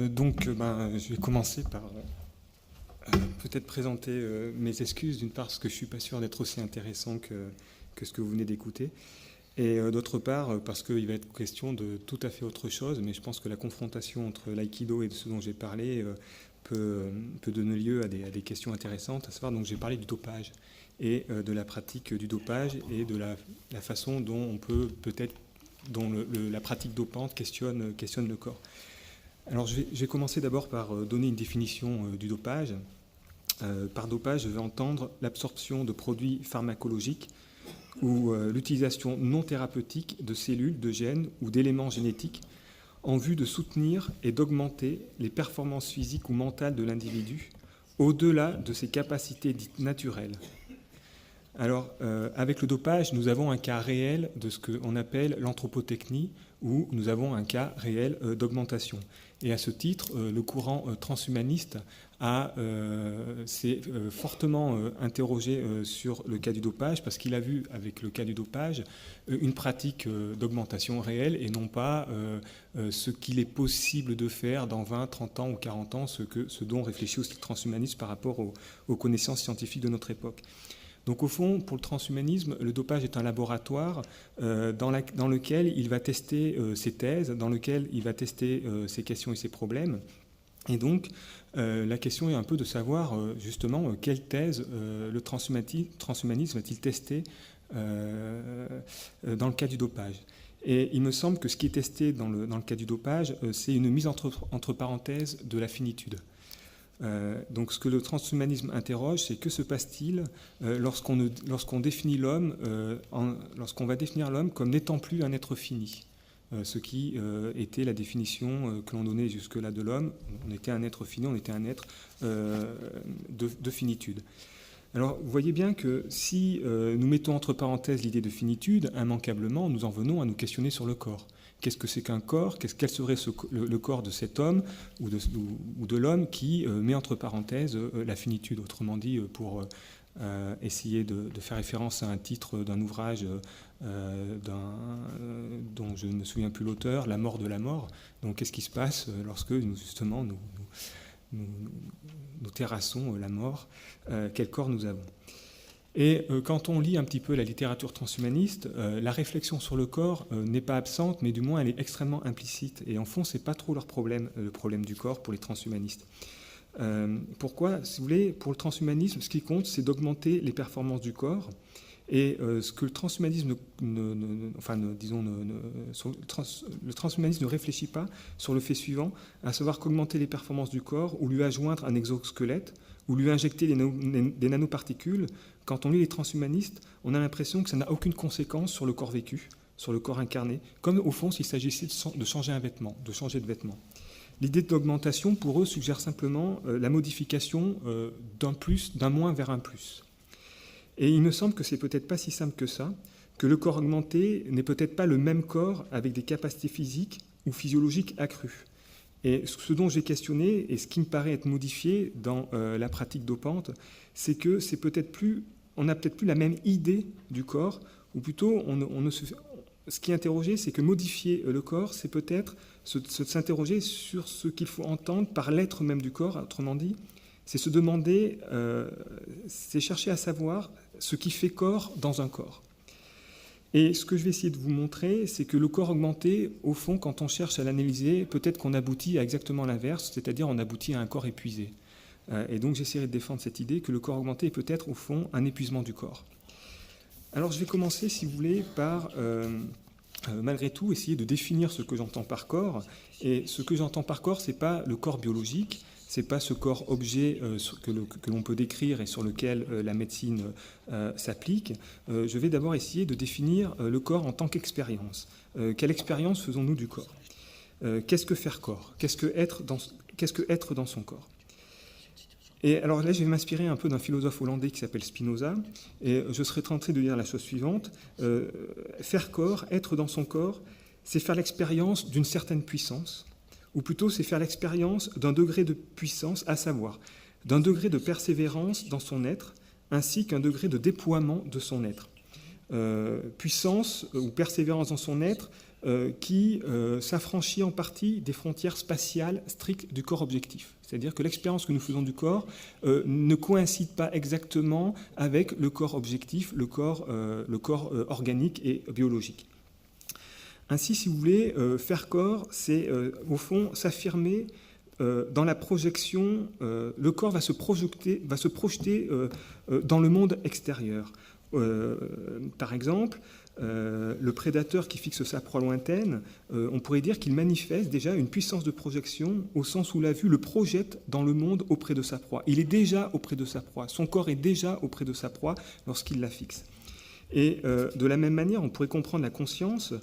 Je vais commencer par peut-être présenter mes excuses, d'une part parce que je ne suis pas sûr d'être aussi intéressant que ce que vous venez d'écouter, et d'autre part parce qu'il va être question de tout à fait autre chose, mais je pense que la confrontation entre l'aïkido et de ce dont j'ai parlé peut donner lieu à des questions intéressantes, à savoir, donc j'ai parlé du dopage et de la pratique du dopage et de la façon dont on peut peut-être, dont la pratique dopante questionne le corps. Alors je vais commencer d'abord par donner une définition du dopage. Par dopage, je vais entendre l'absorption de produits pharmacologiques ou l'utilisation non thérapeutique de cellules, de gènes ou d'éléments génétiques en vue de soutenir et d'augmenter les performances physiques ou mentales de l'individu au-delà de ses capacités dites naturelles. Alors, avec le dopage, nous avons un cas réel de ce qu'on appelle l'anthropotechnie, où nous avons un cas réel d'augmentation. Et à ce titre, le courant transhumaniste s'est fortement interrogé sur le cas du dopage, parce qu'il a vu avec le cas du dopage une pratique d'augmentation réelle et non pas ce qu'il est possible de faire dans 20, 30 ans ou 40 ans, ce dont réfléchit aussi le transhumanisme par rapport aux connaissances scientifiques de notre époque. Donc au fond, pour le transhumanisme, le dopage est un laboratoire dans lequel il va tester ses thèses, dans lequel il va tester ses questions et ses problèmes. Et donc la question est un peu de savoir justement quelle thèse le transhumanisme a-t-il testé dans le cas du dopage. Et il me semble que ce qui est testé dans le cas du dopage, c'est une mise entre parenthèses de la finitude. Donc ce que le transhumanisme interroge, c'est que se passe-t-il lorsqu'on définit l'homme, lorsqu'on va définir l'homme comme n'étant plus un être fini, ce qui était la définition que l'on donnait jusque-là de l'homme. On était un être fini, on était un être de finitude. Alors vous voyez bien que si nous mettons entre parenthèses l'idée de finitude, immanquablement nous en venons à nous questionner sur le corps. Qu'est-ce que c'est qu'un corps ? Quel serait le corps de cet homme ou de l'homme qui met entre parenthèses la finitude ? Autrement dit, pour essayer de faire référence à un titre d'un ouvrage dont je ne me souviens plus l'auteur, La mort de la mort. Donc qu'est-ce qui se passe lorsque justement nous terrassons la mort ? Quel corps nous avons ? Et quand on lit un petit peu la littérature transhumaniste, la réflexion sur le corps n'est pas absente, mais du moins elle est extrêmement implicite. Et en fond, c'est pas trop leur problème, le problème du corps pour les transhumanistes. Pourquoi ? Si vous voulez, pour le transhumanisme, ce qui compte, c'est d'augmenter les performances du corps. Et ce que le transhumanisme, le transhumanisme ne réfléchit pas sur le fait suivant, à savoir qu'augmenter les performances du corps ou lui adjoindre un exosquelette ou lui injecter des nanoparticules, quand on lit les transhumanistes, on a l'impression que ça n'a aucune conséquence sur le corps vécu, sur le corps incarné, comme au fond s'il s'agissait de changer un vêtement, de changer de vêtement. L'idée d'augmentation, pour eux, suggère simplement la modification d'un moins vers un plus. Et il me semble que c'est peut-être pas si simple que ça, que le corps augmenté n'est peut-être pas le même corps avec des capacités physiques ou physiologiques accrues. Et ce dont j'ai questionné, et ce qui me paraît être modifié dans la pratique dopante, c'est que on n'a peut-être plus la même idée du corps, ou plutôt, ce qui est interrogé, c'est que modifier le corps, c'est peut-être s'interroger sur ce qu'il faut entendre par l'être même du corps, autrement dit, c'est se demander, c'est chercher à savoir ce qui fait corps dans un corps. Et ce que je vais essayer de vous montrer, c'est que le corps augmenté, au fond, quand on cherche à l'analyser, peut-être qu'on aboutit à exactement l'inverse, c'est-à-dire on aboutit à un corps épuisé. Et donc j'essaierai de défendre cette idée que le corps augmenté est peut-être, au fond, un épuisement du corps. Alors je vais commencer, si vous voulez, par, malgré tout, essayer de définir ce que j'entends par corps. Et ce que j'entends par corps, ce n'est pas le corps biologique, ce n'est pas ce corps-objet que l'on peut décrire et sur lequel la médecine s'applique. Je vais d'abord essayer de définir le corps en tant qu'expérience. Quelle expérience faisons-nous du corps ? Qu'est-ce que faire corps ? Qu'est-ce que être dans son corps ? Et alors là, je vais m'inspirer un peu d'un philosophe hollandais qui s'appelle Spinoza, et je serai tenté de dire la chose suivante. Faire corps, être dans son corps, c'est faire l'expérience d'une certaine puissance, ou plutôt c'est faire l'expérience d'un degré de puissance, à savoir d'un degré de persévérance dans son être, ainsi qu'un degré de déploiement de son être. Puissance ou persévérance dans son être, qui s'affranchit en partie des frontières spatiales strictes du corps objectif. C'est-à-dire que l'expérience que nous faisons du corps ne coïncide pas exactement avec le corps objectif, le corps organique et biologique. Ainsi, si vous voulez, faire corps, c'est au fond s'affirmer dans la projection. Le corps va se projeter dans le monde extérieur. Par exemple, le prédateur qui fixe sa proie lointaine, on pourrait dire qu'il manifeste déjà une puissance de projection au sens où la vue le projette dans le monde auprès de sa proie. Il est déjà auprès de sa proie, son corps est déjà auprès de sa proie lorsqu'il la fixe. Et de la même manière, on pourrait comprendre la conscience,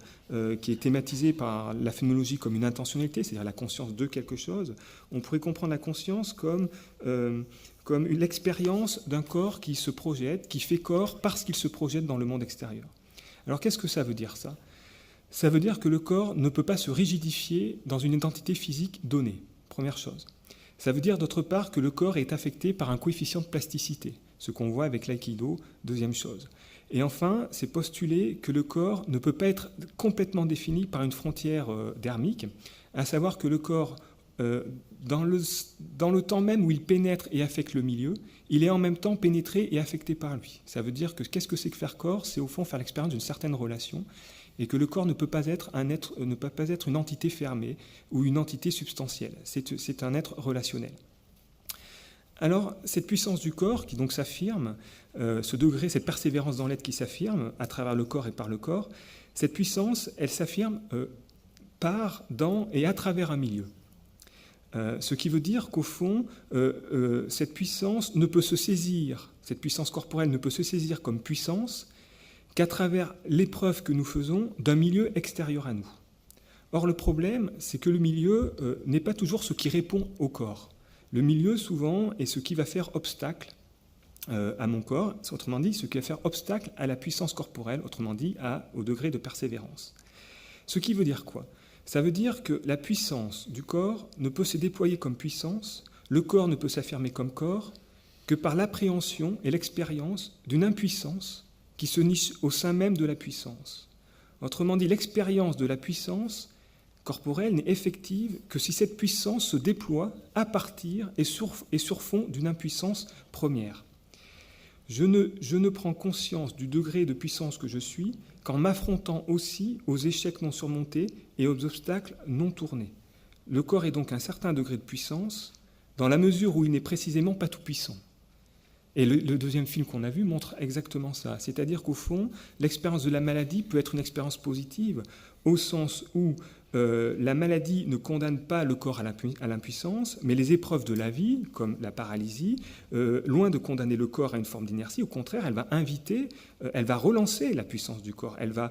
qui est thématisée par la phénoménologie comme une intentionnalité, c'est-à-dire la conscience de quelque chose. On pourrait comprendre la conscience comme l'expérience d'un corps qui se projette, qui fait corps parce qu'il se projette dans le monde extérieur. Alors qu'est-ce que ça veut dire, ça ? Ça veut dire que le corps ne peut pas se rigidifier dans une identité physique donnée, première chose. Ça veut dire d'autre part que le corps est affecté par un coefficient de plasticité, ce qu'on voit avec l'aïkido, deuxième chose. Et enfin, c'est postuler que le corps ne peut pas être complètement défini par une frontière dermique, à savoir que le corps, dans le temps même où il pénètre et affecte le milieu, il est en même temps pénétré et affecté par lui. Ça veut dire que qu'est-ce que c'est que faire corps ? C'est au fond faire l'expérience d'une certaine relation, et que le corps ne peut pas être une entité fermée ou une entité substantielle. C'est un être relationnel. Alors, cette puissance du corps qui donc s'affirme, ce degré, cette persévérance dans l'être qui s'affirme à travers le corps et par le corps, cette puissance, elle s'affirme par, dans et à travers un milieu. Ce qui veut dire qu'au fond, cette puissance ne peut se saisir, cette puissance corporelle ne peut se saisir comme puissance qu'à travers l'épreuve que nous faisons d'un milieu extérieur à nous. Or, le problème, c'est que le milieu n'est pas toujours ce qui répond au corps. Le milieu, souvent, est ce qui va faire obstacle à mon corps, autrement dit, ce qui va faire obstacle à la puissance corporelle, autrement dit, au degré de persévérance. Ce qui veut dire quoi ? Ça veut dire que la puissance du corps ne peut se déployer comme puissance, le corps ne peut s'affirmer comme corps, que par l'appréhension et l'expérience d'une impuissance qui se niche au sein même de la puissance. Autrement dit, l'expérience de la puissance corporelle n'est effective que si cette puissance se déploie à partir et sur fond d'une impuissance première. Je ne prends conscience du degré de puissance que je suis qu'en m'affrontant aussi aux échecs non surmontés et aux obstacles non tournés. Le corps est donc un certain degré de puissance dans la mesure où il n'est précisément pas tout puissant. Et le deuxième film qu'on a vu montre exactement ça. C'est-à-dire qu'au fond, l'expérience de la maladie peut être une expérience positive au sens où la maladie ne condamne pas le corps à l'impuissance, mais les épreuves de la vie, comme la paralysie, loin de condamner le corps à une forme d'inertie, au contraire, elle va relancer la puissance du corps. Elle va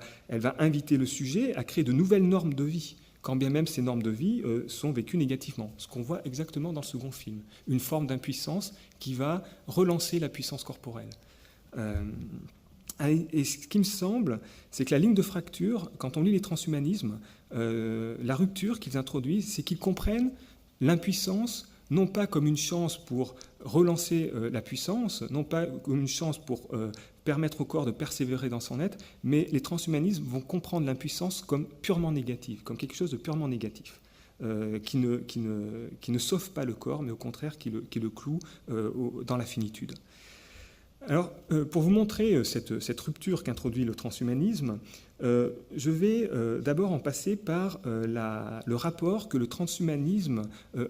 inviter le sujet à créer de nouvelles normes de vie, quand bien même ces normes de vie sont vécues négativement. Ce qu'on voit exactement dans le second film. Une forme d'impuissance qui va relancer la puissance corporelle. Et ce qui me semble, c'est que la ligne de fracture, quand on lit les transhumanismes, la rupture qu'ils introduisent, c'est qu'ils comprennent l'impuissance non pas comme une chance pour relancer la puissance, non pas comme une chance pour permettre au corps de persévérer dans son être, mais les transhumanismes vont comprendre l'impuissance comme purement négative, comme quelque chose de purement négatif, qui ne sauve pas le corps, mais au contraire qui le cloue dans la finitude. Alors, pour vous montrer cette rupture qu'introduit le transhumanisme, je vais d'abord en passer par le rapport que le transhumanisme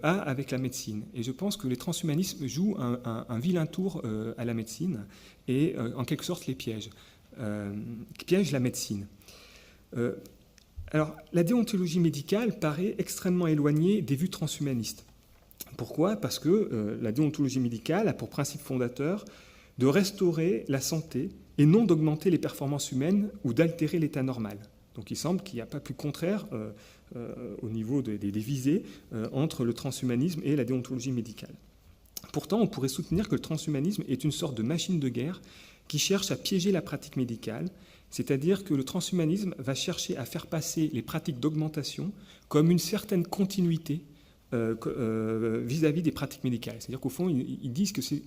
a avec la médecine. Et je pense que les transhumanismes jouent un vilain tour à la médecine et en quelque sorte les piègent la médecine. Alors, la déontologie médicale paraît extrêmement éloignée des vues transhumanistes. Pourquoi ? Parce que la déontologie médicale a pour principe fondateur de restaurer la santé et non d'augmenter les performances humaines ou d'altérer l'état normal. Donc il semble qu'il n'y a pas plus contraire au niveau des visées entre le transhumanisme et la déontologie médicale. Pourtant, on pourrait soutenir que le transhumanisme est une sorte de machine de guerre qui cherche à piéger la pratique médicale, c'est-à-dire que le transhumanisme va chercher à faire passer les pratiques d'augmentation comme une certaine continuité vis-à-vis des pratiques médicales. C'est-à-dire qu'au fond, ils disent que c'est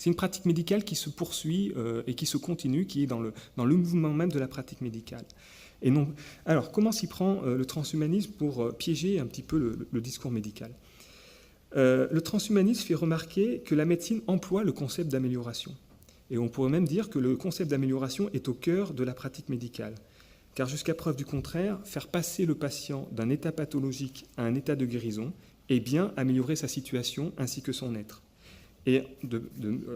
une pratique médicale qui se poursuit et qui se continue, qui est dans le mouvement même de la pratique médicale. Et non... Alors, comment s'y prend le transhumanisme pour piéger un petit peu le discours médical ? Le transhumanisme fait remarquer que la médecine emploie le concept d'amélioration. Et on pourrait même dire que le concept d'amélioration est au cœur de la pratique médicale. Car jusqu'à preuve du contraire, faire passer le patient d'un état pathologique à un état de guérison est bien améliorer sa situation ainsi que son être. Et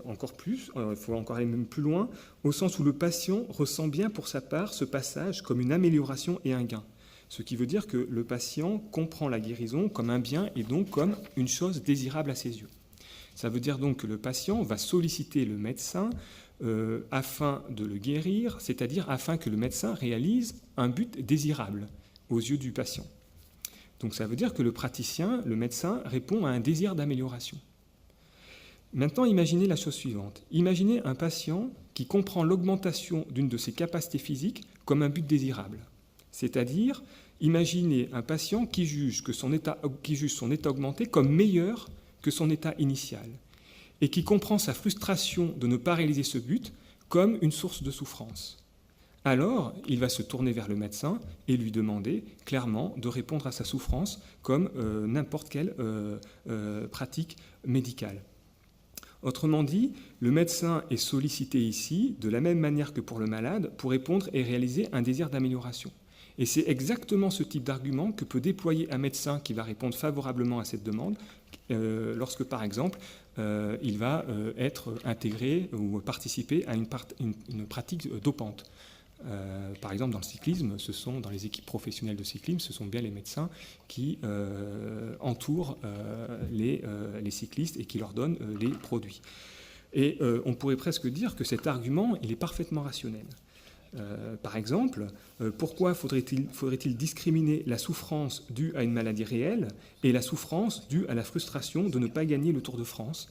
encore plus, il faut encore aller même plus loin, au sens où le patient ressent bien pour sa part ce passage comme une amélioration et un gain. Ce qui veut dire que le patient comprend la guérison comme un bien et donc comme une chose désirable à ses yeux. Ça veut dire donc que le patient va solliciter le médecin afin de le guérir, c'est-à-dire afin que le médecin réalise un but désirable aux yeux du patient. Donc ça veut dire que le praticien, le médecin, répond à un désir d'amélioration. Maintenant, imaginez la chose suivante. Imaginez un patient qui comprend l'augmentation d'une de ses capacités physiques comme un but désirable. C'est-à-dire, imaginez un patient qui juge son état augmenté comme meilleur que son état initial et qui comprend sa frustration de ne pas réaliser ce but comme une source de souffrance. Alors, il va se tourner vers le médecin et lui demander clairement de répondre à sa souffrance comme n'importe quelle pratique médicale. Autrement dit, le médecin est sollicité ici, de la même manière que pour le malade, pour répondre et réaliser un désir d'amélioration. Et c'est exactement ce type d'argument que peut déployer un médecin qui va répondre favorablement à cette demande lorsque, par exemple, il va être intégré ou participer à une pratique dopante. Par exemple, dans le cyclisme, dans les équipes professionnelles de cyclisme, ce sont bien les médecins qui entourent les cyclistes et qui leur donnent les produits. Et on pourrait presque dire que cet argument, il est parfaitement rationnel. Par exemple, pourquoi faudrait-il discriminer la souffrance due à une maladie réelle et la souffrance due à la frustration de ne pas gagner le Tour de France,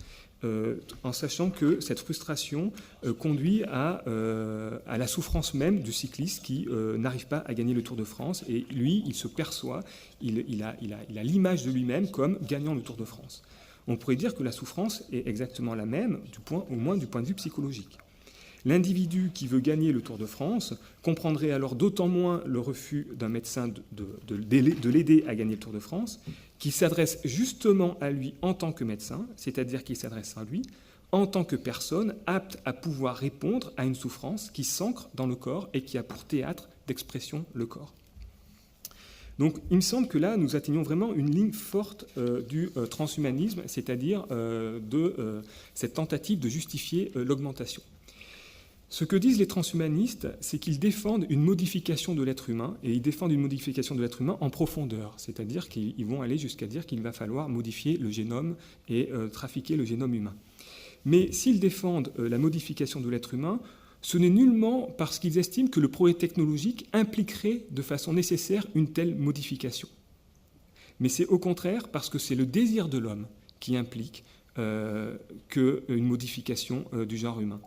en sachant que cette frustration conduit à la souffrance même du cycliste qui n'arrive pas à gagner le Tour de France, et lui, il se perçoit, il a l'image de lui-même comme gagnant le Tour de France. On pourrait dire que la souffrance est exactement la même, au moins du point de vue psychologique. L'individu qui veut gagner le Tour de France comprendrait alors d'autant moins le refus d'un médecin de l'aider à gagner le Tour de France, qu'il s'adresse justement à lui en tant que médecin, c'est-à-dire qu'il s'adresse à lui en tant que personne apte à pouvoir répondre à une souffrance qui s'ancre dans le corps et qui a pour théâtre d'expression le corps. Donc il me semble que là, nous atteignons vraiment une ligne forte du transhumanisme, c'est-à-dire de cette tentative de justifier l'augmentation. Ce que disent les transhumanistes, c'est qu'ils défendent une modification de l'être humain, et ils défendent une modification de l'être humain en profondeur, c'est-à-dire qu'ils vont aller jusqu'à dire qu'il va falloir modifier le génome et trafiquer le génome humain. Mais s'ils défendent la modification de l'être humain, ce n'est nullement parce qu'ils estiment que le progrès technologique impliquerait de façon nécessaire une telle modification. Mais c'est au contraire parce que c'est le désir de l'homme qui implique qu'une modification du genre humain.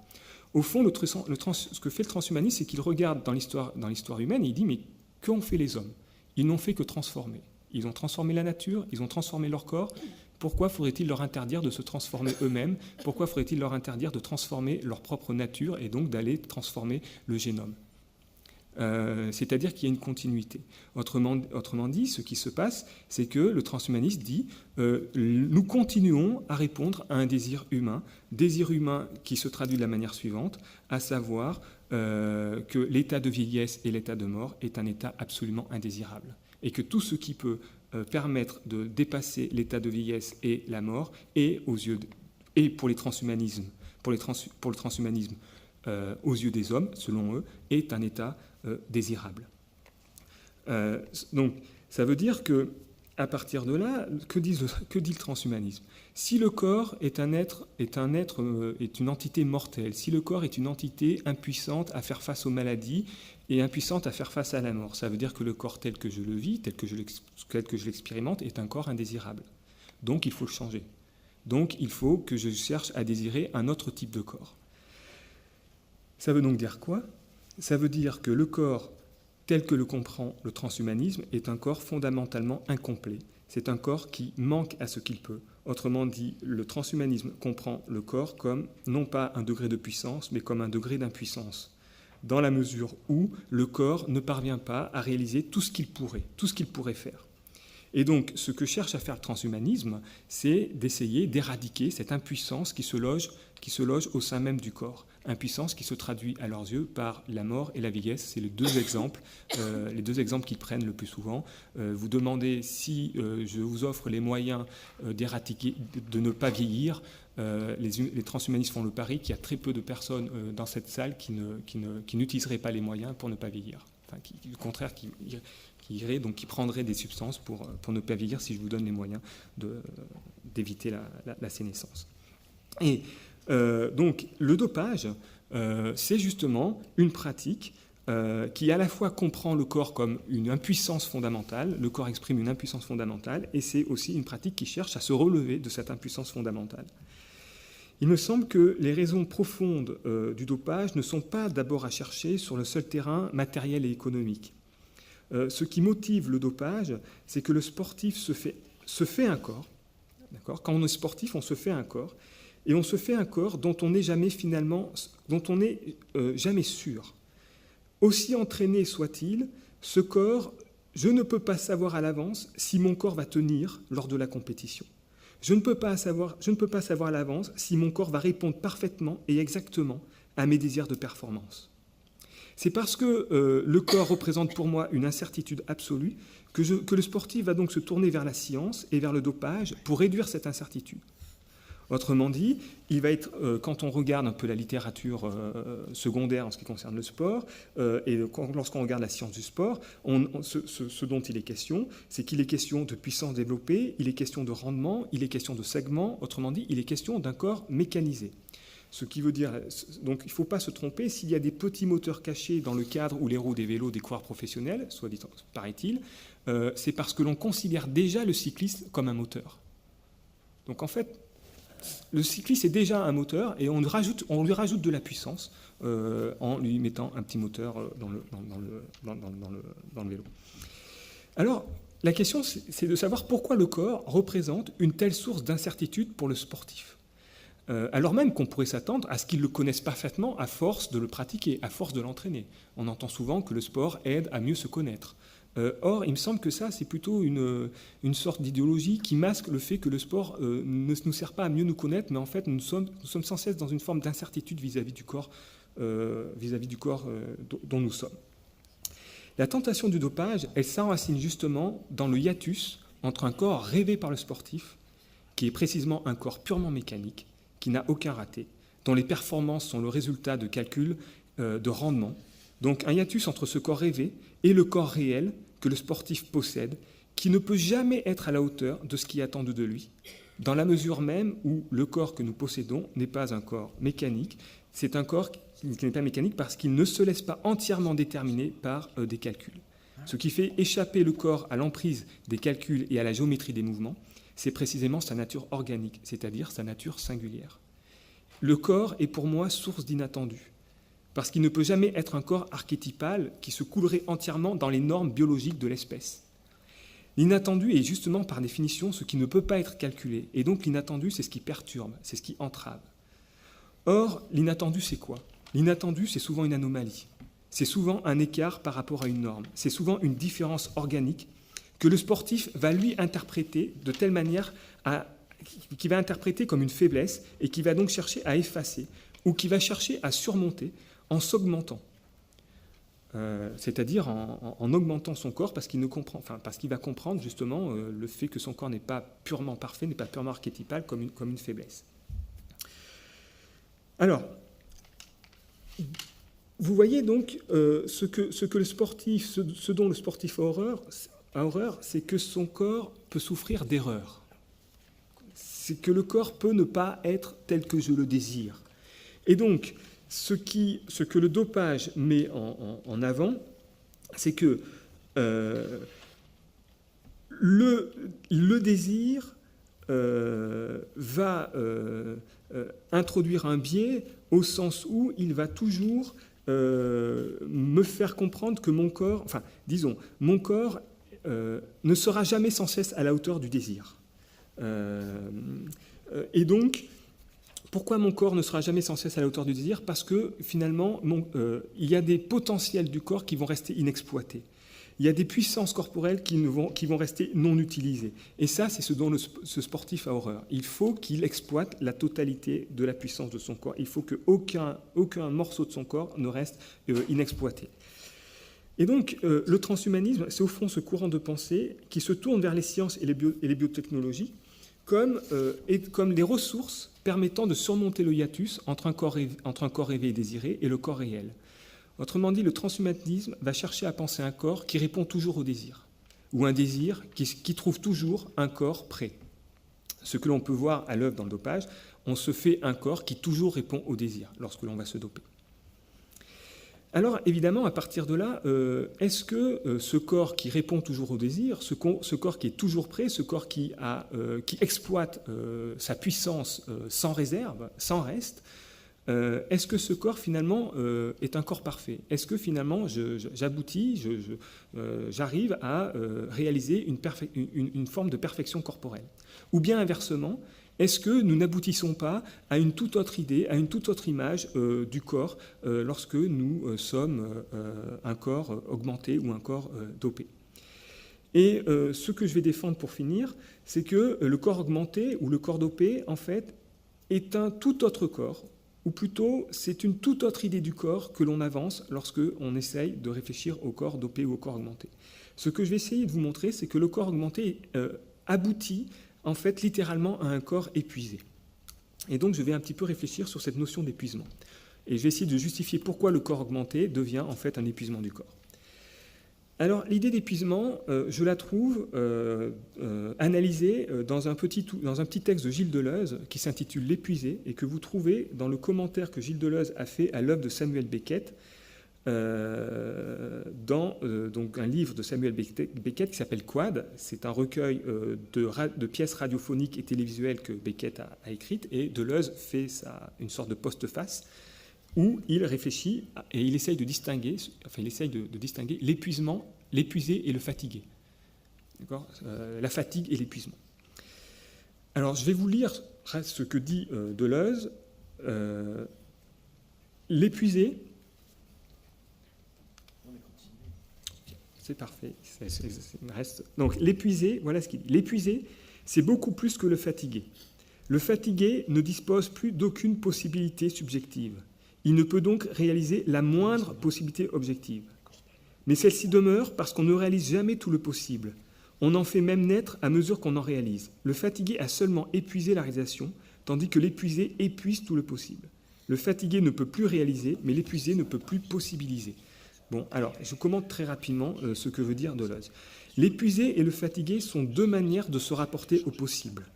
Au fond, ce que fait le transhumanisme, c'est qu'il regarde dans l'histoire humaine et il dit « mais qu'ont fait les hommes ? Ils n'ont fait que transformer. Ils ont transformé la nature, ils ont transformé leur corps. Pourquoi faudrait-il leur interdire de se transformer eux-mêmes ? Pourquoi faudrait-il leur interdire de transformer leur propre nature et donc d'aller transformer le génome ? C'est-à-dire qu'il y a une continuité. Autrement dit, ce qui se passe, c'est que le transhumaniste dit nous continuons à répondre à un désir humain qui se traduit de la manière suivante, à savoir que l'état de vieillesse et l'état de mort est un état absolument indésirable, et que tout ce qui peut permettre de dépasser l'état de vieillesse et la mort et pour le transhumanisme aux yeux des hommes, selon eux, est un état désirable. Donc, ça veut dire que, à partir de là, que dit le transhumanisme ? Si le corps est une entité mortelle, si le corps est une entité impuissante à faire face aux maladies et impuissante à faire face à la mort, ça veut dire que le corps tel que je le vis, tel que je l'expérimente, est un corps indésirable. Donc, il faut le changer. Donc, il faut que je cherche à désirer un autre type de corps. Ça veut donc dire quoi ? Ça veut dire que le corps, tel que le comprend le transhumanisme, est un corps fondamentalement incomplet. C'est un corps qui manque à ce qu'il peut. Autrement dit, le transhumanisme comprend le corps comme non pas un degré de puissance, mais comme un degré d'impuissance. dans la mesure où le corps ne parvient pas à réaliser tout ce qu'il pourrait faire. Et donc, ce que cherche à faire le transhumanisme, c'est d'essayer d'éradiquer cette impuissance qui se loge au sein même du corps. Impuissance qui se traduit à leurs yeux par la mort et la vieillesse. C'est les deux exemples qu'ils prennent le plus souvent. Vous demandez si je vous offre les moyens d'éradiquer, de ne pas vieillir. Les transhumanistes font le pari qu'il y a très peu de personnes dans cette salle qui n'utiliseraient pas les moyens pour ne pas vieillir. Enfin, au contraire, qui prendrait des substances pour ne pas vieillir si je vous donne les moyens d'éviter la sénescence. Et donc le dopage, c'est justement une pratique qui à la fois comprend le corps comme une impuissance fondamentale, le corps exprime une impuissance fondamentale, et c'est aussi une pratique qui cherche à se relever de cette impuissance fondamentale. Il me semble que les raisons profondes du dopage ne sont pas d'abord à chercher sur le seul terrain matériel et économique. Ce qui motive le dopage, c'est que le sportif se fait un corps. D'accord ? Quand on est sportif, on se fait un corps. Et on se fait un corps dont on n'est jamais jamais sûr. Aussi entraîné soit-il, ce corps, je ne peux pas savoir à l'avance si mon corps va tenir lors de la compétition. Je ne peux pas savoir à l'avance si mon corps va répondre parfaitement et exactement à mes désirs de performance. C'est parce que le corps représente pour moi une incertitude absolue que le sportif va donc se tourner vers la science et vers le dopage pour réduire cette incertitude. Autrement dit, il va être, quand on regarde un peu la littérature secondaire en ce qui concerne le sport, et lorsqu'on regarde la science du sport, ce dont il est question, c'est qu'il est question de puissance développée, il est question de rendement, il est question de segment, autrement dit, il est question d'un corps mécanisé. Ce qui veut dire, donc il ne faut pas se tromper, s'il y a des petits moteurs cachés dans le cadre ou les roues des vélos des coureurs professionnels, soit dit, paraît-il, c'est parce que l'on considère déjà le cycliste comme un moteur. Donc en fait, le cycliste est déjà un moteur et on lui rajoute de la puissance en lui mettant un petit moteur dans le vélo. Alors, la question, c'est de savoir pourquoi le corps représente une telle source d'incertitude pour le sportif. Alors même qu'on pourrait s'attendre à ce qu'il le connaisse parfaitement à force de le pratiquer, à force de l'entraîner. On entend souvent que le sport aide à mieux se connaître. Or, il me semble que ça, c'est plutôt une sorte d'idéologie qui masque le fait que le sport ne nous sert pas à mieux nous connaître, mais en fait, nous sommes sans cesse dans une forme d'incertitude vis-à-vis du corps, dont nous sommes. La tentation du dopage, elle s'enracine justement dans le hiatus entre un corps rêvé par le sportif, qui est précisément un corps purement mécanique, qui n'a aucun raté, dont les performances sont le résultat de calculs de rendement. Donc un hiatus entre ce corps rêvé et le corps réel que le sportif possède, qui ne peut jamais être à la hauteur de ce qui est attendu de lui, dans la mesure même où le corps que nous possédons n'est pas un corps mécanique, c'est un corps qui n'est pas mécanique parce qu'il ne se laisse pas entièrement déterminer par des calculs. Ce qui fait échapper le corps à l'emprise des calculs et à la géométrie des mouvements, c'est précisément sa nature organique, c'est-à-dire sa nature singulière. Le corps est pour moi source d'inattendu, parce qu'il ne peut jamais être un corps archétypal qui se coulerait entièrement dans les normes biologiques de l'espèce. L'inattendu est justement par définition ce qui ne peut pas être calculé, et donc l'inattendu, c'est ce qui perturbe, c'est ce qui entrave. Or, l'inattendu, c'est quoi ? L'inattendu, c'est souvent une anomalie, c'est souvent un écart par rapport à une norme, c'est souvent une différence organique que le sportif va lui interpréter de telle manière qu'il va interpréter comme une faiblesse et qui va donc chercher à effacer ou qui va chercher à surmonter en s'augmentant, c'est-à-dire en augmentant son corps parce qu'il va comprendre justement le fait que son corps n'est pas purement parfait, n'est pas purement archétypal comme une faiblesse. Alors, vous voyez donc ce dont le sportif a horreur, c'est que son corps peut souffrir d'erreurs. C'est que le corps peut ne pas être tel que je le désire. Et donc, ce que le dopage met en avant, c'est que le désir va introduire un biais au sens où il va toujours me faire comprendre que mon corps, mon corps ne sera jamais sans cesse à la hauteur du désir. Et donc, Pourquoi mon corps ne sera jamais sans cesse à la hauteur du désir? Parce que finalement, il y a des potentiels du corps qui vont rester inexploités. Il y a des puissances corporelles qui vont rester non utilisées. Et ça, c'est ce dont ce sportif a horreur. Il faut qu'il exploite la totalité de la puissance de son corps. Il faut qu'aucun morceau de son corps ne reste inexploité. Et donc, le transhumanisme, c'est au fond ce courant de pensée qui se tourne vers les sciences et les biotechnologies comme les ressources permettant de surmonter le hiatus entre un corps rêvé et désiré et le corps réel. Autrement dit, le transhumanisme va chercher à penser un corps qui répond toujours au désir, ou un désir qui trouve toujours un corps prêt. Ce que l'on peut voir à l'œuvre dans le dopage, on se fait un corps qui toujours répond au désir lorsque l'on va se doper. Alors évidemment, à partir de là, est-ce que ce corps qui répond toujours au désir, ce corps qui est toujours prêt, ce corps qui exploite sa puissance sans réserve, sans reste, est-ce que ce corps finalement est un corps parfait? Est-ce que finalement j'arrive à réaliser une forme de perfection corporelle? Ou bien inversement, est-ce que nous n'aboutissons pas à une toute autre idée, à une toute autre image du corps lorsque nous sommes un corps augmenté ou un corps dopé? Et ce que je vais défendre pour finir, c'est que le corps augmenté ou le corps dopé, en fait, est un tout autre corps, ou plutôt c'est une toute autre idée du corps que l'on avance lorsque on essaye de réfléchir au corps dopé ou au corps augmenté. Ce que je vais essayer de vous montrer, c'est que le corps augmenté aboutit en fait littéralement à un corps épuisé. Et donc je vais un petit peu réfléchir sur cette notion d'épuisement. Et je vais essayer de justifier pourquoi le corps augmenté devient en fait un épuisement du corps. Alors l'idée d'épuisement, je la trouve analysée dans un petit texte de Gilles Deleuze qui s'intitule « L'épuisé » et que vous trouvez dans le commentaire que Gilles Deleuze a fait à l'œuvre de Samuel Beckett, dans donc un livre de Samuel Beckett qui s'appelle Quad. C'est un recueil de pièces radiophoniques et télévisuelles que Beckett a écrites, et Deleuze fait une sorte de postface où il réfléchit et il essaye de distinguer, l'épuisement, l'épuisé et le fatigué. D'accord ? La fatigue et l'épuisement. Alors je vais vous lire ce que dit Deleuze. L'épuisé, c'est parfait. Donc l'épuisé, voilà ce qu'il dit. L'épuisé, c'est beaucoup plus que le fatigué. Le fatigué ne dispose plus d'aucune possibilité subjective. Il ne peut donc réaliser la moindre possibilité objective. Mais celle-ci demeure parce qu'on ne réalise jamais tout le possible. On en fait même naître à mesure qu'on en réalise. Le fatigué a seulement épuisé la réalisation, tandis que l'épuisé épuise tout le possible. Le fatigué ne peut plus réaliser, mais l'épuisé ne peut plus possibiliser. Bon, alors, je commente très rapidement ce que veut dire Deleuze. L'épuisé et le fatigué sont deux manières de se rapporter au possible.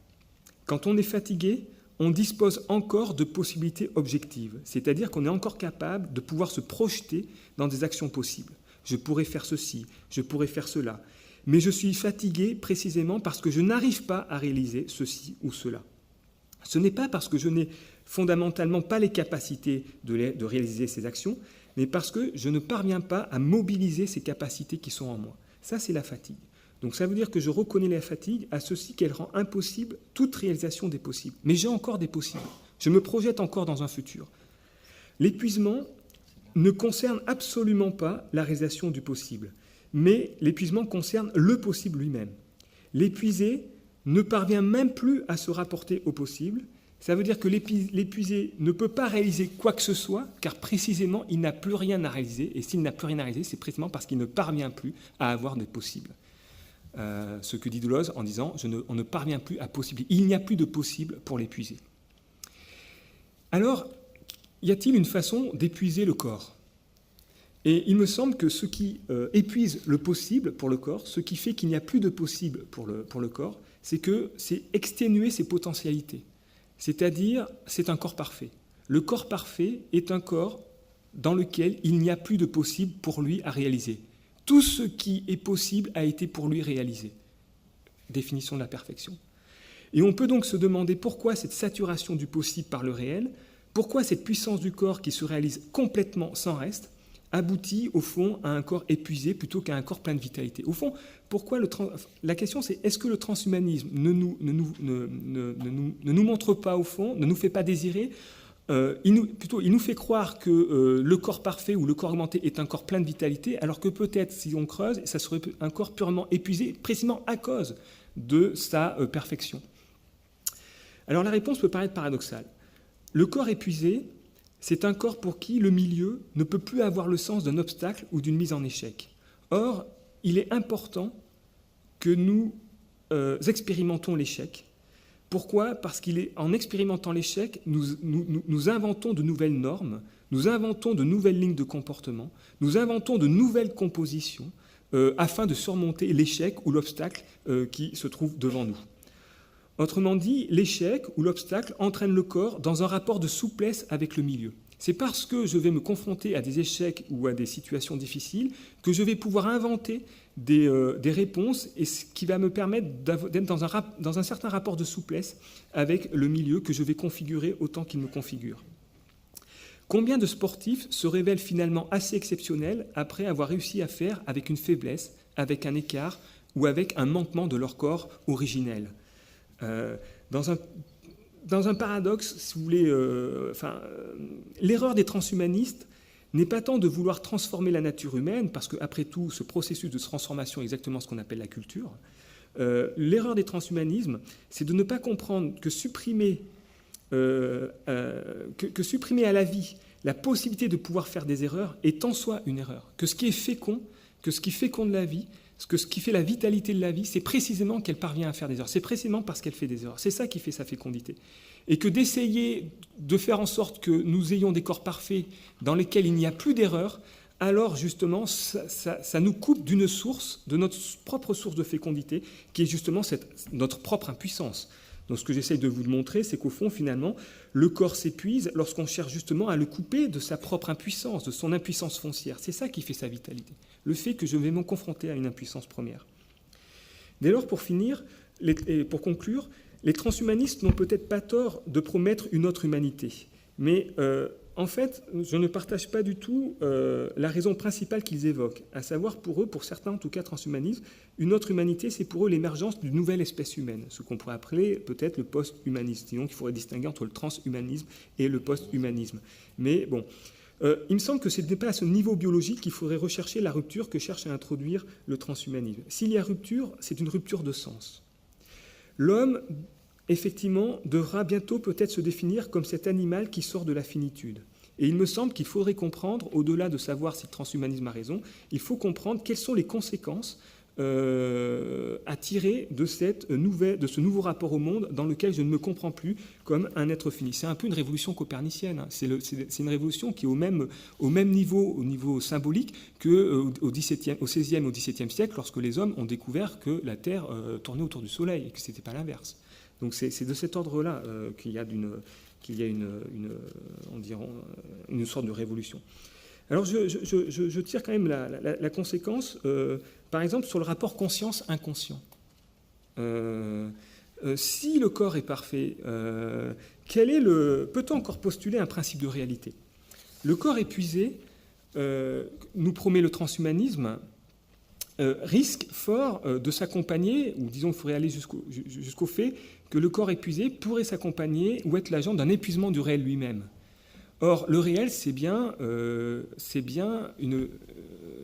Quand on est fatigué, on dispose encore de possibilités objectives, c'est-à-dire qu'on est encore capable de pouvoir se projeter dans des actions possibles. Je pourrais faire ceci, je pourrais faire cela, mais je suis fatigué précisément parce que je n'arrive pas à réaliser ceci ou cela. Ce n'est pas parce que je n'ai fondamentalement pas les capacités de réaliser ces actions, mais parce que je ne parviens pas à mobiliser ces capacités qui sont en moi. Ça, c'est la fatigue. Donc ça veut dire que je reconnais la fatigue à ceci qu'elle rend impossible toute réalisation des possibles. Mais j'ai encore des possibles. Je me projette encore dans un futur. L'épuisement ne concerne absolument pas la réalisation du possible, mais l'épuisement concerne le possible lui-même. L'épuisé ne parvient même plus à se rapporter au possible. Ça veut dire que l'épuisé ne peut pas réaliser quoi que ce soit, car précisément, il n'a plus rien à réaliser. Et s'il n'a plus rien à réaliser, c'est précisément parce qu'il ne parvient plus à avoir des possibles. Ce que dit Deleuze en disant on ne parvient plus à possible. Il n'y a plus de possible pour l'épuiser. Alors, y a-t-il une façon d'épuiser le corps? Et il me semble que ce qui épuise le possible pour le corps, ce qui fait qu'il n'y a plus de possible pour le corps, c'est que c'est exténuer ses potentialités. C'est-à-dire, c'est un corps parfait. Le corps parfait est un corps dans lequel il n'y a plus de possible pour lui à réaliser. Tout ce qui est possible a été pour lui réalisé. Définition de la perfection. Et on peut donc se demander pourquoi cette saturation du possible par le réel, pourquoi cette puissance du corps qui se réalise complètement sans reste, aboutit au fond à un corps épuisé plutôt qu'à un corps plein de vitalité. Au fond, pourquoi la question c'est est-ce que le transhumanisme ne nous montre pas au fond, ne nous fait pas désirer, il nous fait croire que le corps parfait ou le corps augmenté est un corps plein de vitalité, alors que peut-être si on creuse, ça serait un corps purement épuisé, précisément à cause de sa perfection. Alors la réponse peut paraître paradoxale. Le corps épuisé, c'est un corps pour qui le milieu ne peut plus avoir le sens d'un obstacle ou d'une mise en échec. Or, il est important que nous expérimentons l'échec. Pourquoi ? Parce qu'en expérimentant l'échec, nous inventons de nouvelles normes, nous inventons de nouvelles lignes de comportement, nous inventons de nouvelles compositions afin de surmonter l'échec ou l'obstacle qui se trouve devant nous. Autrement dit, l'échec ou l'obstacle entraîne le corps dans un rapport de souplesse avec le milieu. C'est parce que je vais me confronter à des échecs ou à des situations difficiles que je vais pouvoir inventer des réponses, et ce qui va me permettre d'être dans un certain rapport de souplesse avec le milieu que je vais configurer autant qu'il me configure. Combien de sportifs se révèlent finalement assez exceptionnels après avoir réussi à faire avec une faiblesse, avec un écart ou avec un manquement de leur corps originel ? Dans un paradoxe, si vous voulez, l'erreur des transhumanistes n'est pas tant de vouloir transformer la nature humaine, parce qu'après tout, ce processus de transformation est exactement ce qu'on appelle la culture. L'erreur des transhumanismes, c'est de ne pas comprendre que supprimer à la vie la possibilité de pouvoir faire des erreurs est en soi une erreur. Que ce qui est fécond, que ce qui féconde la vie, ce qui fait la vitalité de la vie, c'est précisément qu'elle parvient à faire des erreurs. C'est précisément parce qu'elle fait des erreurs. C'est ça qui fait sa fécondité. Et que d'essayer de faire en sorte que nous ayons des corps parfaits dans lesquels il n'y a plus d'erreurs, alors justement, ça nous coupe d'une source, de notre propre source de fécondité, qui est justement notre propre impuissance. Donc ce que j'essaye de vous montrer, c'est qu'au fond, finalement, le corps s'épuise lorsqu'on cherche justement à le couper de sa propre impuissance, de son impuissance foncière. C'est ça qui fait sa vitalité. Le fait que je vais me confronter à une impuissance première. Dès lors, pour finir, et pour conclure, les transhumanistes n'ont peut-être pas tort de promettre une autre humanité. Mais en fait, je ne partage pas du tout la raison principale qu'ils évoquent, à savoir pour eux, pour certains en tout cas transhumanistes, une autre humanité, c'est pour eux l'émergence d'une nouvelle espèce humaine, ce qu'on pourrait appeler peut-être le post-humanisme. Disons qu'il faudrait distinguer entre le transhumanisme et le post-humanisme. Mais bon, il me semble que ce n'est pas à ce niveau biologique qu'il faudrait rechercher la rupture que cherche à introduire le transhumanisme. S'il y a rupture, c'est une rupture de sens. L'homme, effectivement, devra bientôt peut-être se définir comme cet animal qui sort de la finitude. Et il me semble qu'il faudrait comprendre, au-delà de savoir si le transhumanisme a raison, il faut comprendre quelles sont les conséquences à tirer de ce nouveau rapport au monde dans lequel je ne me comprends plus comme un être fini. C'est un peu une révolution copernicienne. Hein. C'est une révolution qui est au même niveau, au niveau symbolique, qu'au XVIe, au XVIe siècle, lorsque les hommes ont découvert que la Terre tournait autour du Soleil et que ce n'était pas l'inverse. Donc c'est de cet ordre-là qu'il y a une sorte de révolution. Alors je tire quand même la conséquence, par exemple, sur le rapport conscience-inconscient. Si le corps est parfait, peut-on encore postuler un principe de réalité ? Le corps épuisé, nous promet le transhumanisme, risque fort de s'accompagner, ou disons qu'il faudrait aller jusqu'au fait que le corps épuisé pourrait s'accompagner ou être l'agent d'un épuisement du réel lui-même. Or, le réel, c'est bien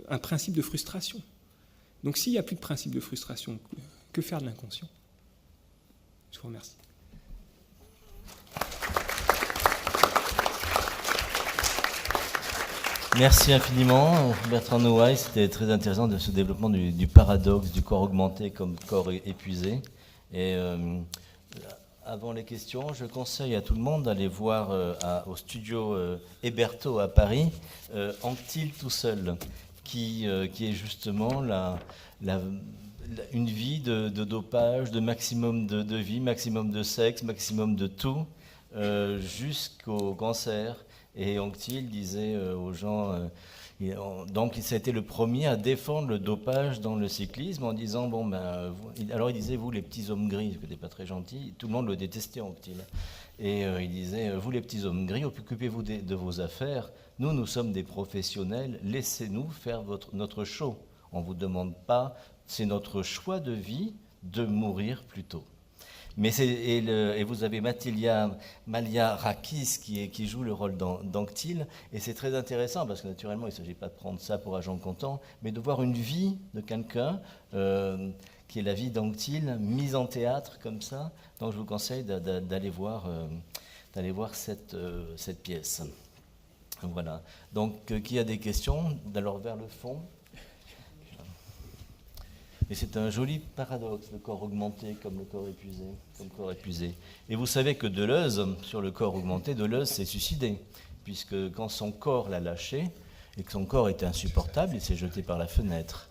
un principe de frustration. Donc, s'il n'y a plus de principe de frustration, que faire de l'inconscient ? Je vous remercie. Merci infiniment, Bertrand Noailles. C'était très intéressant de ce développement du paradoxe du corps augmenté comme corps épuisé. Et avant les questions, je conseille à tout le monde d'aller voir au studio Héberto à Paris Anctil tout seul, qui est justement une vie de dopage, de maximum de vie, maximum de sexe, maximum de tout, jusqu'au cancer. Et Anctil disait aux gens, Donc, ça a été le premier à défendre le dopage dans le cyclisme en disant, alors il disait, vous les petits hommes gris, ce qui n'était pas très gentil, tout le monde le détestait Anctil. Et il disait, vous les petits hommes gris, occupez-vous de vos affaires, nous sommes des professionnels, laissez-nous faire notre show. On ne vous demande pas, c'est notre choix de vie de mourir plus tôt. Et vous avez Malia Rakis qui joue le rôle d'Anctil, et c'est très intéressant parce que naturellement il ne s'agit pas de prendre ça pour argent comptant, mais de voir une vie de quelqu'un qui est la vie d'Anctil mise en théâtre comme ça. Donc je vous conseille d'aller voir cette pièce. Voilà. Donc qui a des questions? Alors vers le fond. Et c'est un joli paradoxe, le corps augmenté comme le corps épuisé. Et vous savez que Deleuze, sur le corps augmenté, Deleuze s'est suicidé, puisque quand son corps l'a lâché, et que son corps était insupportable, il s'est jeté par la fenêtre.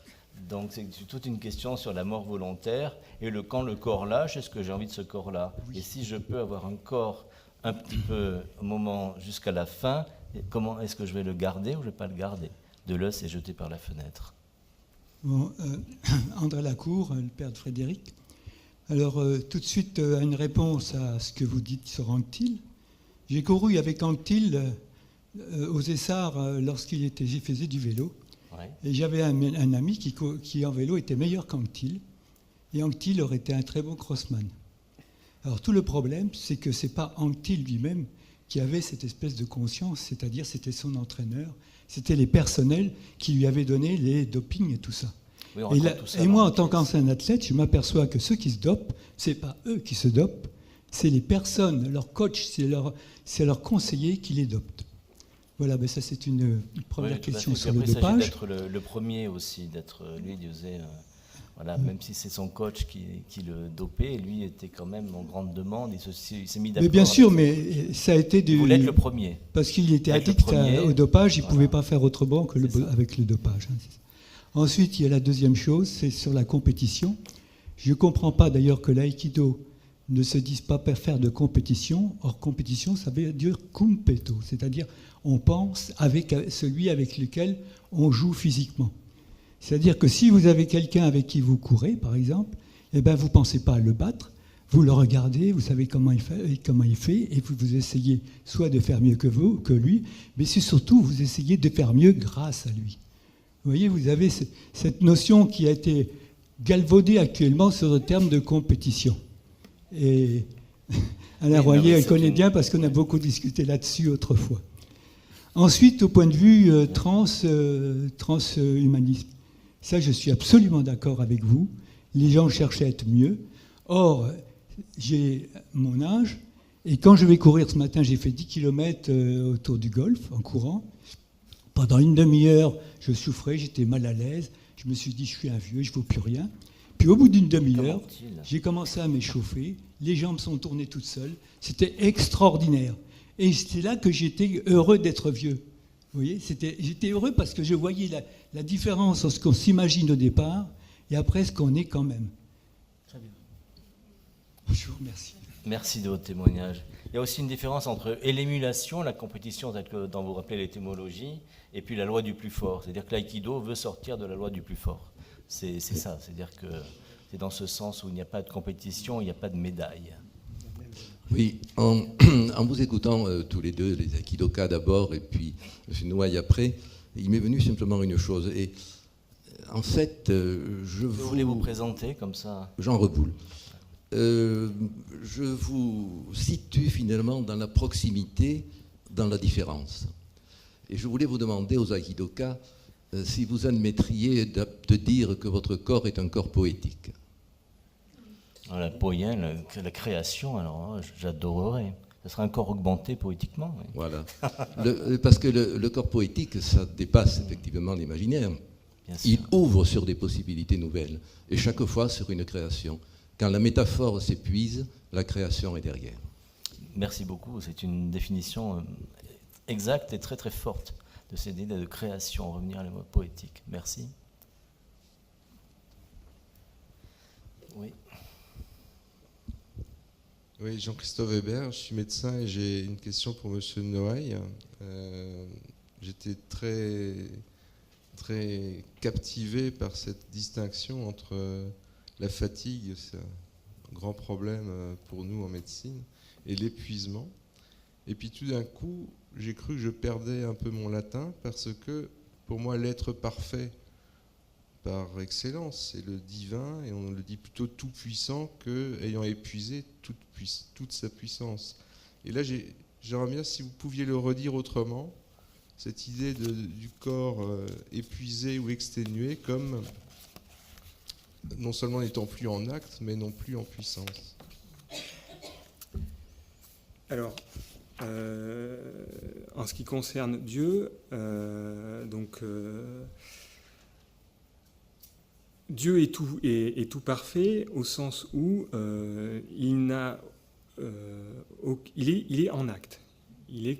Donc c'est toute une question sur la mort volontaire, et quand le corps lâche, est-ce que j'ai envie de ce corps-là? Et si je peux avoir un corps un petit peu au moment jusqu'à la fin, comment est-ce que je vais le garder ou je ne vais pas le garder? Deleuze s'est jeté par la fenêtre. Bon, André Lacour, le père de Frédéric. Alors, tout de suite, une réponse à ce que vous dites sur Anctil. J'ai couru avec Anctil aux Essarts lorsqu'il faisait du vélo. Ouais. Et j'avais un ami qui, en vélo, était meilleur qu'Anctil. Et Anctil aurait été un très bon crossman. Alors, tout le problème, c'est que ce n'est pas Anctil lui-même qui avait cette espèce de conscience, c'est-à-dire c'était son entraîneur, c'était les personnels qui lui avaient donné les dopings et tout ça. Oui, et moi, en tant qu'ancien athlète, je m'aperçois que ceux qui se dopent, ce n'est pas eux qui se dopent, c'est les personnes, leur coach, c'est leur conseiller qui les dopent. Voilà, ben ça c'est une première question sur le dopage. Il s'agit d'être le premier aussi, lui disait... Voilà, même si c'est son coach qui le dopait, lui était quand même en grande demande, il s'est mis d'accord. Mais bien sûr, mais ça a été Il voulait être le premier. Parce qu'il était addict au dopage, il ne pouvait pas faire autrement que avec le dopage. Ensuite, il y a la deuxième chose, c'est sur la compétition. Je ne comprends pas d'ailleurs que l'aïkido ne se dise pas faire de compétition. Or, compétition, ça veut dire kumpeto, c'est-à-dire on pense avec celui avec lequel on joue physiquement. C'est-à-dire que si vous avez quelqu'un avec qui vous courez, par exemple, eh ben vous ne pensez pas à le battre, vous le regardez, vous savez comment il fait, et vous essayez soit de faire mieux que lui, mais c'est surtout vous essayez de faire mieux grâce à lui. Vous voyez, vous avez cette notion qui a été galvaudée actuellement sur le terme de compétition. Et Alain Royer, elle connaît bien parce qu'on a beaucoup discuté là-dessus autrefois. Ensuite, au point de vue transhumanisme, ça, je suis absolument d'accord avec vous. Les gens cherchent à être mieux. Or, j'ai mon âge, et quand je vais courir ce matin, j'ai fait 10 km autour du golf, en courant. Pendant une demi-heure, je souffrais, j'étais mal à l'aise. Je me suis dit, je suis un vieux, je ne vaux plus rien. Puis au bout d'une demi-heure, j'ai commencé à m'échauffer. Les jambes sont tournées toutes seules. C'était extraordinaire. Et c'est là que j'étais heureux d'être vieux. Vous voyez, j'étais heureux parce que je voyais la différence entre ce qu'on s'imagine au départ et après ce qu'on est quand même. Très bien. Je vous remercie. Merci de votre témoignage. Il y a aussi une différence entre l'émulation, la compétition, dont vous rappelez l'étymologie, et puis la loi du plus fort. C'est-à-dire que l'aïkido veut sortir de la loi du plus fort. C'est ça. C'est-à-dire que c'est dans ce sens où il n'y a pas de compétition, il n'y a pas de médaille. Oui, en vous écoutant tous les deux, les aikidokas d'abord et puis M. Noailles après, il m'est venu simplement une chose. Et en fait, vous voulez vous présenter comme ça? Jean Reboul. Je vous situe finalement dans la proximité, dans la différence. Et je voulais vous demander aux aikidokas si vous admettriez de dire que votre corps est un corps poétique. La poïenne, la création, alors j'adorerais. Ce serait un corps augmenté poétiquement. Oui. Voilà. Parce que le corps poétique, ça dépasse effectivement l'imaginaire. Il ouvre sur des possibilités nouvelles, et chaque fois sur une création. Quand la métaphore s'épuise, la création est derrière. Merci beaucoup. C'est une définition exacte et très très forte de cette idée de création, revenir à la mode poétique. Merci. Oui. Oui, Jean-Christophe Weber, je suis médecin et j'ai une question pour M. Noailles. J'étais très très captivé par cette distinction entre la fatigue, c'est un grand problème pour nous en médecine, et l'épuisement. Et puis tout d'un coup, j'ai cru que je perdais un peu mon latin parce que pour moi, l'être parfait par excellence, c'est le divin, et on le dit plutôt tout puissant qu'ayant épuisé toute sa puissance. Et là, j'aimerais bien si vous pouviez le redire autrement, cette idée du corps épuisé ou exténué comme non seulement n'étant plus en acte, mais non plus en puissance. Alors, en ce qui concerne Dieu, Dieu est tout parfait au sens où il est en acte. Il est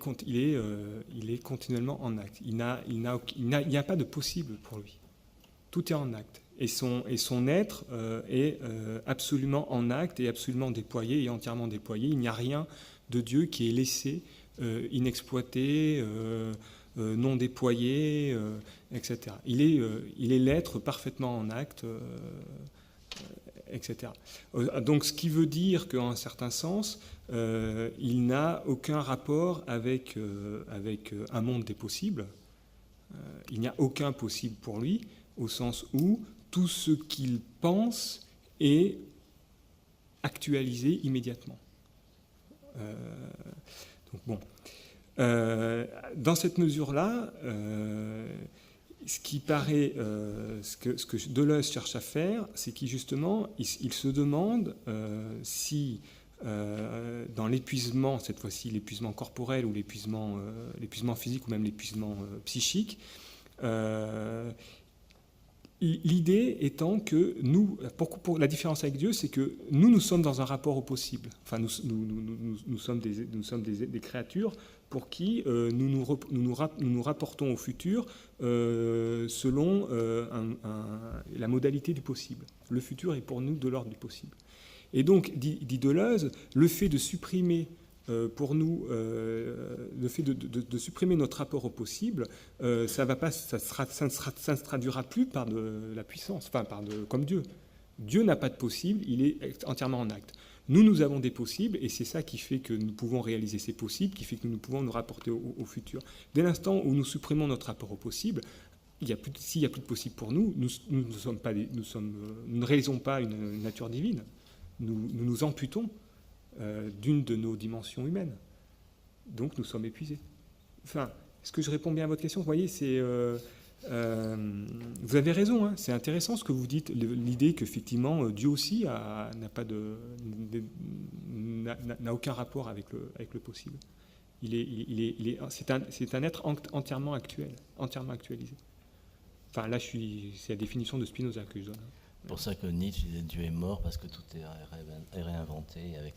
continuellement en acte. Il n'y a pas de possible pour lui. Tout est en acte. Et son être est absolument en acte et absolument déployé et entièrement déployé. Il n'y a rien de Dieu qui est laissé, inexploité, non déployé, etc. Il est l'être parfaitement en acte, etc. Donc, ce qui veut dire qu'en un certain sens, il n'a aucun rapport avec un monde des possibles. Il n'y a aucun possible pour lui, au sens où tout ce qu'il pense est actualisé immédiatement. Dans cette mesure-là, ce qui paraît, ce que Deleuze cherche à faire, c'est qu'il justement, il se demande si dans l'épuisement, cette fois-ci l'épuisement corporel ou l'épuisement physique ou même l'épuisement psychique, l'idée étant que nous, pour la différence avec Dieu, c'est que nous sommes dans un rapport au possible. Enfin, nous sommes des créatures pour qui nous nous rapportons au futur selon la modalité du possible. Le futur est pour nous de l'ordre du possible. Et donc, dit Deleuze, le fait de supprimer pour nous, le fait de supprimer notre rapport au possible, ça ne se traduira plus par de la puissance, enfin comme Dieu. Dieu n'a pas de possible, il est entièrement en acte. Nous avons des possibles, et c'est ça qui fait que nous pouvons réaliser ces possibles, qui fait que nous pouvons nous rapporter au futur. Dès l'instant où nous supprimons notre rapport au possible, s'il n'y a plus de possible pour nous, nous ne réalisons pas une nature divine. Nous nous amputons d'une de nos dimensions humaines. Donc nous sommes épuisés. Enfin, est-ce que je réponds bien à votre question ? Vous voyez, vous avez raison, hein, c'est intéressant ce que vous dites, l'idée qu'effectivement Dieu aussi n'a aucun rapport avec le possible. C'est un être entièrement actuel, entièrement actualisé. Enfin là, c'est la définition de Spinoza que je donne. C'est pour ça que Nietzsche disait Dieu est mort, parce que tout est réinventé avec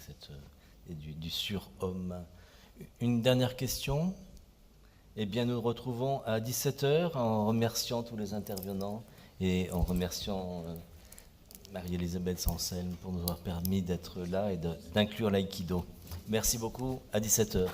du surhomme. Une dernière question. Eh bien, nous nous retrouvons à 17h en remerciant tous les intervenants et en remerciant Marie-Elisabeth Sanselme pour nous avoir permis d'être là et d'inclure l'aïkido. Merci beaucoup, à 17h.